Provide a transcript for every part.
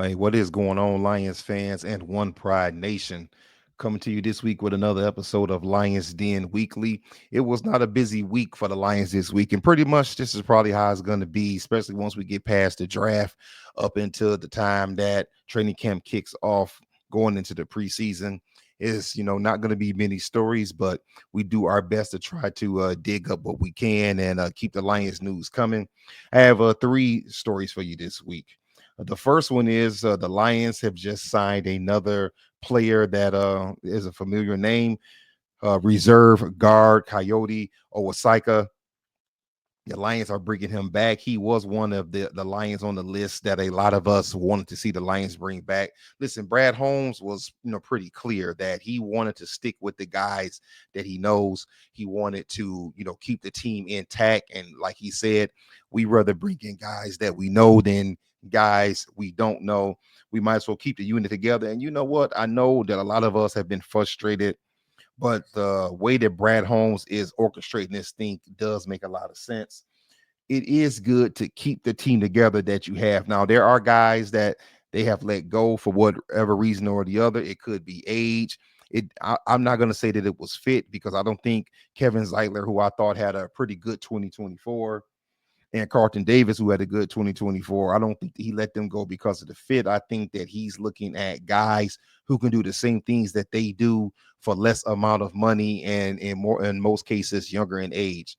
Hey, what is going on, Lions fans and One Pride Nation? Coming to you this week with another episode of Lyons Den Weekly. It was not a busy week for the Lions this week, and pretty much this is probably how it's going to be, especially once we get past the draft up until the time that training camp kicks off going into the preseason. Is not going to be many stories, but we do our best to try to dig up what we can and keep the Lions news coming. I have three stories for you this week. The first one is the Lions have just signed another player that is a familiar name, reserve guard Kayode Awosika. The Lions are bringing him back. He was one of the Lions on the list that a lot of us wanted to see the Lions bring back. Listen, Brad Holmes was pretty clear that he wanted to stick with the guys that he knows. He wanted to keep the team intact, and like he said, we rather bring in guys that we know than guys we don't know. We might as well keep the unit together. And you know what? I know that a lot of us have been frustrated, but the way that Brad Holmes is orchestrating this thing does make a lot of sense. It is good to keep the team together that you have. Now, there are guys that they have let go for whatever reason or the other. It could be age. I'm not going to say that it was fit, because I don't think Kevin Zeitler, who I thought had a pretty good 2024, and Carlton Davis, who had a good 2024, I don't think that he let them go because of the fit. I think that he's looking at guys who can do the same things that they do for less amount of money, and in most cases younger in age.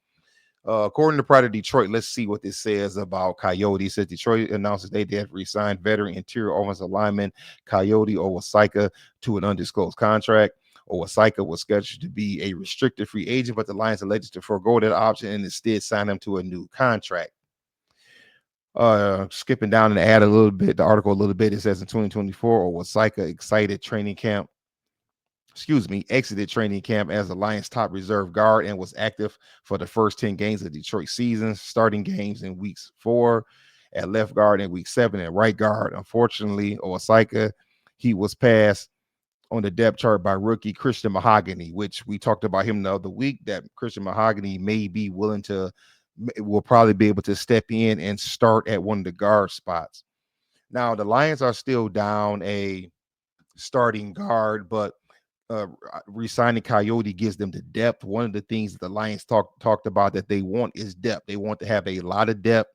According to Pride of Detroit, let's see what this says about Kayode. It says Detroit announces they have re-signed veteran interior offensive lineman Kayode Awosika to an undisclosed contract. Awosika was scheduled to be a restricted free agent, but the Lions elected to forego that option and instead sign him to a new contract. Skipping down and add a little bit, the article a little bit, it says in 2024, Awosika exited training camp as the Lions' top reserve guard and was active for the first 10 games of Detroit season, starting games in weeks 4 at left guard and week 7 at right guard. Unfortunately, Awosika, he was passed on the depth chart by rookie Christian Mahogany, which we talked about him the other week, that Christian Mahogany will probably be able to step in and start at one of the guard spots. Now, the Lions are still down a starting guard, but resigning Kayode gives them the depth. One of the things that the Lions talked about that they want is depth. They want to have a lot of depth,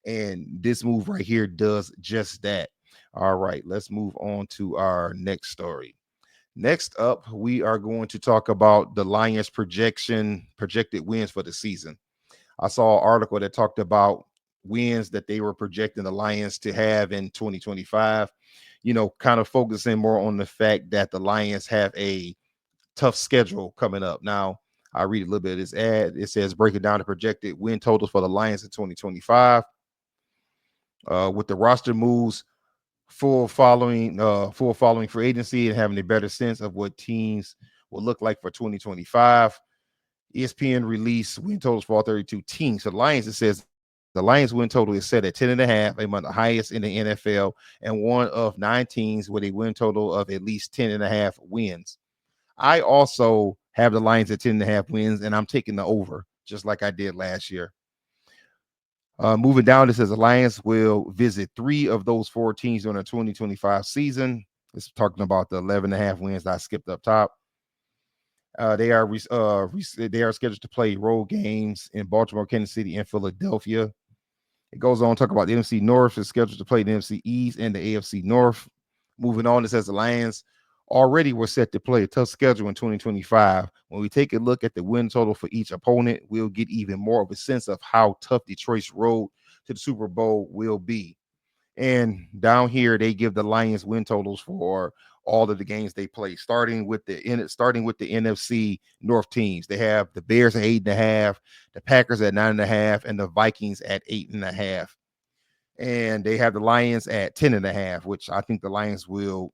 and this move right here does just that. All right, let's move on to our next story. Next up, we are going to talk about the Lions projected wins for the season. I saw an article that talked about wins that they were projecting the Lions to have in 2025, kind of focusing more on the fact that the Lions have a tough schedule coming up. Now, I read a little bit of this ad. It says breaking down the projected win totals for the Lions in 2025. With the roster moves, full following free agency, and having a better sense of what teams will look like for 2025. ESPN released win totals for all 32 teams. So the Lions, it says the Lions win total is set at 10.5, among the highest in the NFL, and one of 9 teams with a win total of at least 10.5 wins. I also have the Lions at 10.5 wins, and I'm taking the over, just like I did last year. Moving down, it says the Lions will visit 3 of those 4 teams during the 2025 season. It's talking about the 11.5 wins that I skipped up top. They are scheduled to play road games in Baltimore, Kansas City, and Philadelphia. It goes on to talk about the NFC North is scheduled to play the NFC East and the AFC North. Moving on, it says the Lions already were set to play a tough schedule in 2025. When we take a look at the win total for each opponent, we'll get even more of a sense of how tough Detroit's road to the Super Bowl will be. And down here, they give the Lions win totals for all of the games they play, starting with the NFC North teams. They have the Bears at 8.5, the Packers at 9.5, and the Vikings at 8.5. And they have the Lions at 10.5, which I think the Lions will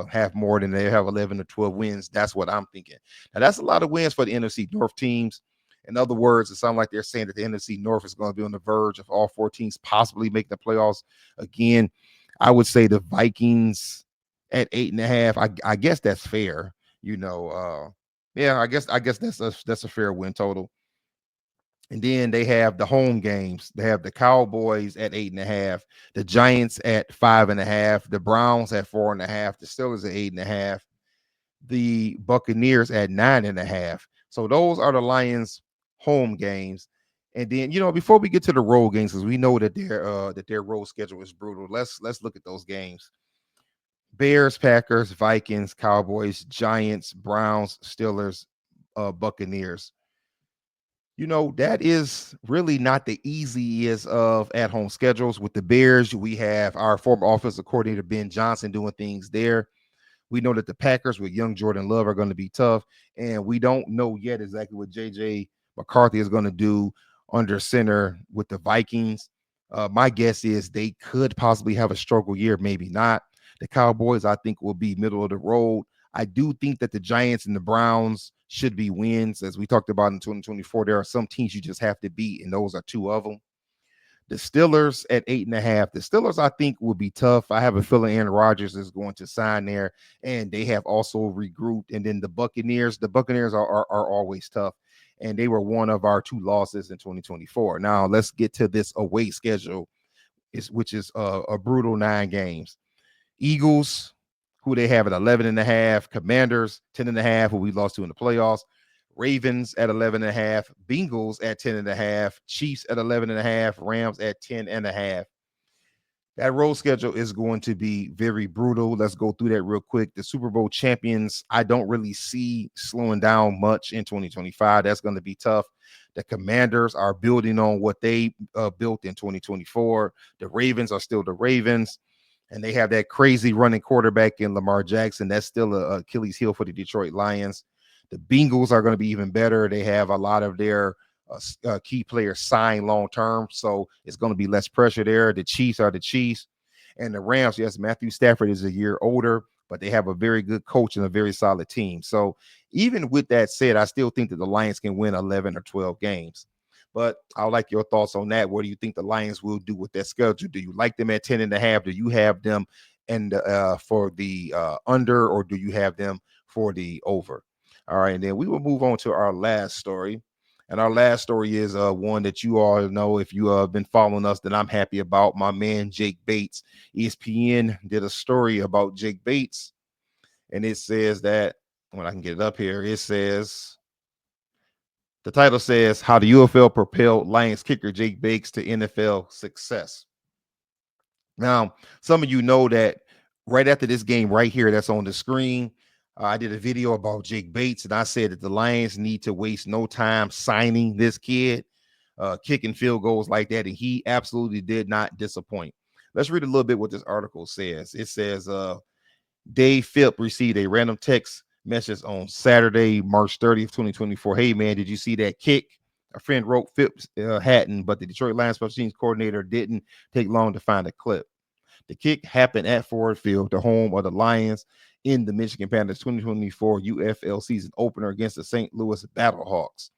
have more than they have 11 or 12 wins. That's what I'm thinking. Now, that's a lot of wins for the NFC North teams. In other words, it sounds like they're saying that the NFC North is going to be on the verge of all 4 teams possibly making the playoffs again. I would say the Vikings at 8.5. I guess that's fair. Yeah, I guess that's a fair win total. And then they have the home games. They have the Cowboys at 8.5, the Giants at 5.5, the Browns at 4.5, the Steelers at 8.5, the Buccaneers at 9.5. So those are the Lions home games. And then, before we get to the road games, because we know that their road schedule is brutal. Let's look at those games. Bears, Packers, Vikings, Cowboys, Giants, Browns, Steelers, Buccaneers. That is really not the easiest of at-home schedules. With the Bears, we have our former offensive coordinator Ben Johnson doing things there. We know that the Packers with young Jordan Love are going to be tough, and we don't know yet exactly what JJ McCarthy is going to do under center with the Vikings. My guess is they could possibly have a struggle year, maybe not. The Cowboys, I think, will be middle of the road. I do think that the Giants and the Browns should be wins. As we talked about in 2024, there are some teams you just have to beat, and those are two of them. The Steelers at 8.5. The Steelers, I think, will be tough. I have a feeling Aaron Rodgers is going to sign there, and they have also regrouped. And then the Buccaneers are always tough, and they were one of our two losses in 2024. Now let's get to this away schedule, which is a brutal 9 games. Eagles, who they have at 11.5, Commanders 10.5, who we lost to in the playoffs, Ravens at 11.5, Bengals at 10.5, Chiefs at 11.5, Rams at 10.5. That road schedule is going to be very brutal. Let's go through that real quick. The Super Bowl champions, I don't really see slowing down much in 2025. That's going to be tough. The Commanders are building on what they built in 2024. The Ravens are still the Ravens, and they have that crazy running quarterback in Lamar Jackson. That's still a Achilles heel for the Detroit Lions. The Bengals are going to be even better. They have a lot of their key players signed long term, so it's going to be less pressure there. The Chiefs are the Chiefs, and the Rams. Yes, Matthew Stafford is a year older, but they have a very good coach and a very solid team. So even with that said, I still think that the Lions can win 11 or 12 games. But I would like your thoughts on that. What do you think the Lions will do with that schedule? Do you like them at 10.5? Do you have them and for the under, or do you have them for the over? All right, and then we will move on to our last story. And our last story is one that you all know if you have been following us that I'm happy about. My man Jake Bates. ESPN did a story about Jake Bates, and it says that when I can get it up here, it says the title says how the UFL propelled Lions kicker Jake Bates to NFL success. Now, some of you know that right after this game right here that's on the screen, I did a video about Jake Bates, and I said that the Lions need to waste no time signing this kid, kicking field goals like that, and he absolutely did not disappoint. Let's read a little bit what this article says. It says, Dave Philp received a random text message on Saturday, March 30th, 2024. Hey, man, did you see that kick? A friend wrote Philp hadn't, but the Detroit Lions special teams coordinator didn't take long to find a clip. The kick happened at Ford Field, the home of the Lions in the Michigan Panthers 2024 UFL season opener against the St. Louis Battlehawks.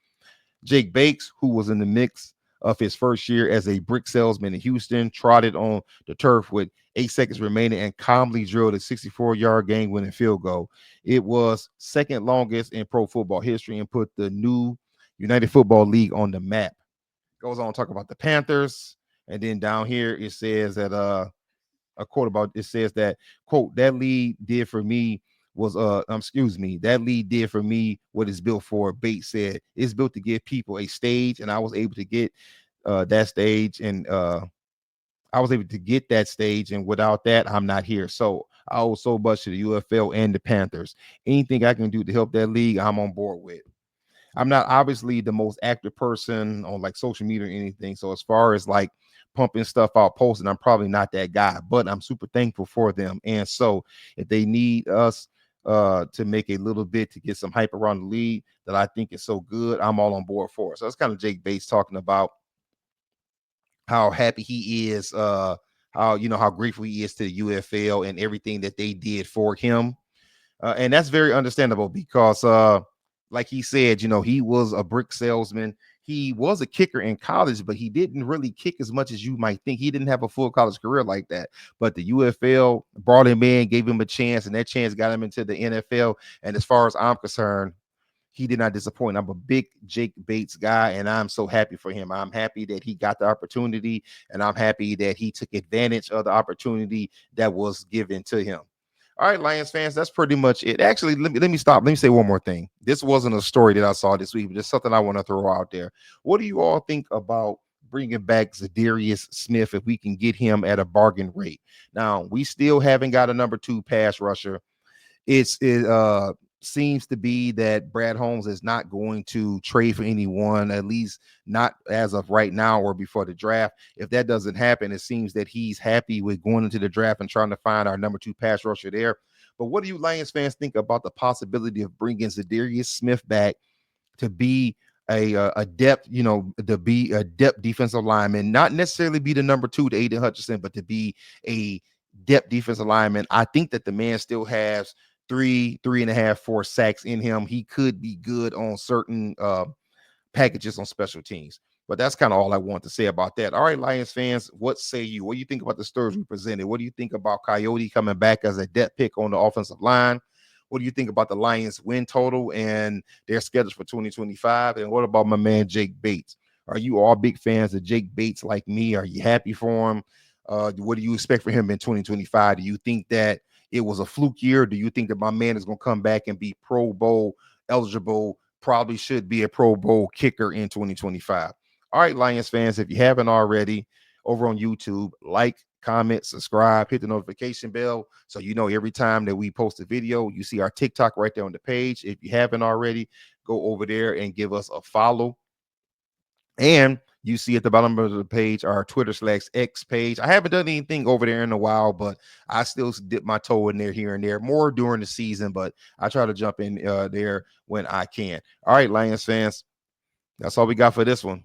Jake Bates, who was in the mix of his first year as a brick salesman in Houston, trotted on the turf with 8 seconds remaining and calmly drilled a 64-yard game-winning field goal. It was second longest in pro football history and put the new United Football League on the map. Goes on to talk about the Panthers, and then down here it says that a quote about it says that quote that lead did for me was that lead did for me what it's built for. Bates said it's built to give people a stage, and I was able to get that stage, and I was able to get that stage, and without that I'm not here. So I owe so much to the UFL and the Panthers. Anything I can do to help that league, I'm on board with. I'm not obviously the most active person on like social media or anything. So as far as like pumping stuff out, posting, I'm probably not that guy, but I'm super thankful for them. And so if they need us to make a little bit to get some hype around the league that I think is so good, I'm all on board for it. So that's kind of Jake Bates talking about how happy he is, how grateful he is to the UFL and everything that they did for him. And that's very understandable because, like he said, he was a brick salesman. He was a kicker in college, but he didn't really kick as much as you might think. He didn't have a full college career like that. But the UFL brought him in, gave him a chance, and that chance got him into the NFL. And as far as I'm concerned, he did not disappoint. I'm a big Jake Bates guy, and I'm so happy for him. I'm happy that he got the opportunity, and I'm happy that he took advantage of the opportunity that was given to him. All right, Lions fans, that's pretty much it. Actually, let me stop. Let me say one more thing. This wasn't a story that I saw this week, but just something I want to throw out there. What do you all think about bringing back Zadarius Smith if we can get him at a bargain rate? Now, we still haven't got a number 2 pass rusher. It seems to be that Brad Holmes is not going to trade for anyone, at least not as of right now or before the draft. If that doesn't happen, it seems that he's happy with going into the draft and trying to find our number 2 pass rusher there. But what do you Lions fans think about the possibility of bringing Zadarius Smith back to be a depth, to be a depth defensive lineman, not necessarily be the number 2 to Aiden Hutchinson, but to be a depth defensive lineman? I think that the man still has 3.5, 4 sacks in him. He could be good on certain packages on special teams. But that's kind of all I want to say about that. All right, Lions fans, what say you? What do you think about the stories we presented? What do you think about Kayode coming back as a depth pick on the offensive line? What do you think about the Lions win total and their schedules for 2025? And what about my man Jake Bates? Are you all big fans of Jake Bates like me? Are you happy for him? What do you expect for him in 2025? Do you think that it was a fluke year? Do you think that my man is going to come back and be Pro Bowl eligible? Probably should be a Pro Bowl kicker in 2025. All right, Lions fans, if you haven't already, over on YouTube, like, comment, subscribe, hit the notification bell so you know every time that we post a video. You see our TikTok right there on the page. If you haven't already, go over there and give us a follow. And you see at the bottom of the page our Twitter/X page. I haven't done anything over there in a while, but I still dip my toe in there here and there, more during the season, but I try to jump in there when I can. All right, Lions fans, that's all we got for this one.